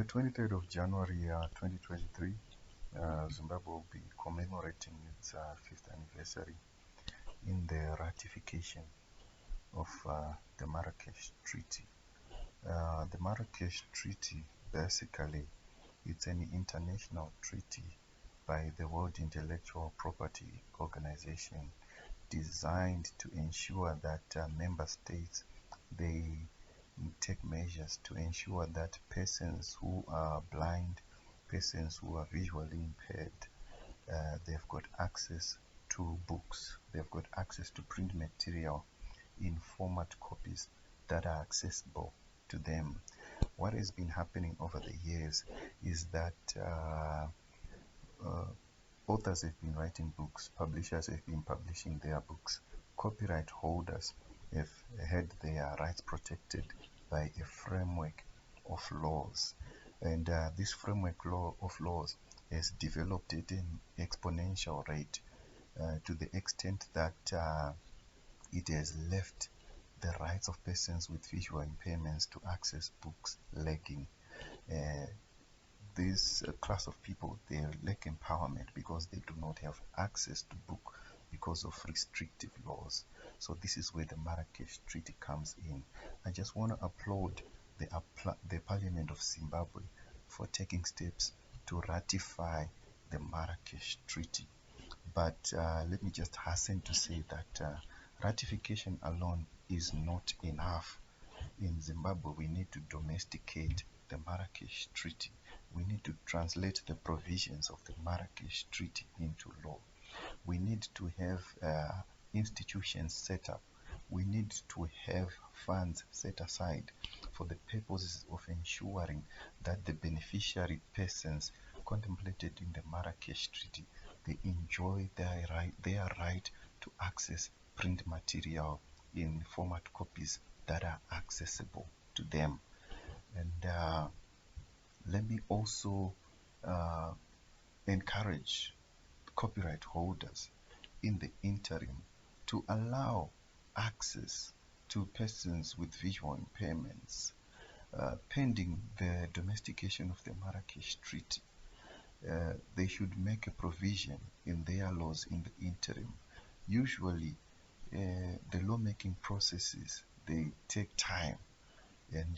the 23rd of January 2023, Zimbabwe will be commemorating its fifth anniversary in the ratification of the Marrakesh Treaty. The Marrakesh Treaty, basically, it's an international treaty by the World Intellectual Property Organization designed to ensure that member states, they take measures to ensure that persons who are blind, persons who are visually impaired, they've got access to books, they've got access to print material in format copies that are accessible to them. What has been happening over the years is that authors have been writing books, publishers have been publishing their books, copyright holders have had their rights protected by a framework of laws, and this framework of laws has developed at an exponential rate to the extent that it has left the rights of persons with visual impairments to access books lacking. This class of people, they lack empowerment because they do not have access to book because of restrictive laws. So this is where the Marrakesh Treaty comes in. I just want to applaud the Parliament of Zimbabwe for taking steps to ratify the Marrakesh Treaty. But let me just hasten to say that ratification alone is not enough. In Zimbabwe, we need to domesticate the Marrakesh Treaty. We need to translate the provisions of the Marrakesh Treaty into law. We need to have institutions set up. We need to have funds set aside for the purposes of ensuring that the beneficiary persons contemplated in the Marrakesh Treaty, they enjoy their right to access print material in format copies that are accessible to them. And let me also encourage copyright holders in the interim to allow access to persons with visual impairments pending the domestication of the Marrakesh Treaty. They should make a provision in their laws in the interim. Usually the lawmaking processes, they take time, and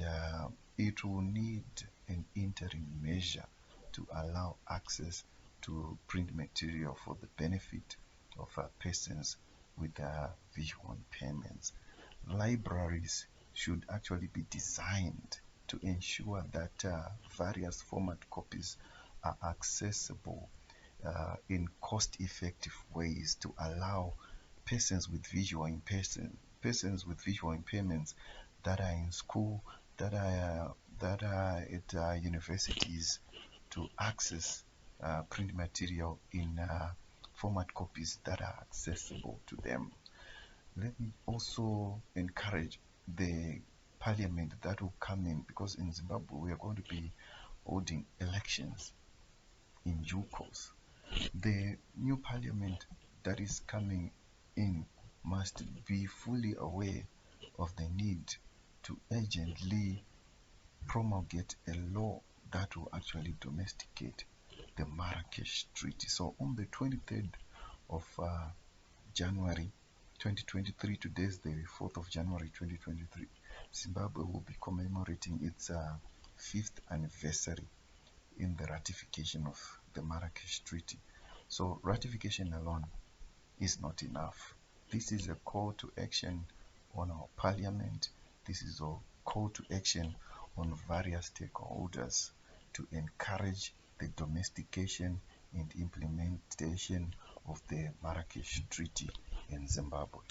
it will need an interim measure to allow access to print material for the benefit of persons with visual impairments. Libraries should actually be designed to ensure that various format copies are accessible in cost-effective ways to allow persons with visual impairments that are in school, that are at universities, to access print material in format copies that are accessible to them. Let me also encourage the parliament that will come in, because in Zimbabwe we are going to be holding elections in due course. The new parliament that is coming in must be fully aware of the need to urgently promulgate a law that will actually domesticate the Marrakesh Treaty. So on the 23rd of January 2023, today is the 4th of January 2023, Zimbabwe will be commemorating its 5th anniversary in the ratification of the Marrakesh Treaty. So ratification alone is not enough. This is a call to action on our parliament. This is a call to action on various stakeholders to encourage the domestication and implementation of the Marrakesh Treaty in Zimbabwe.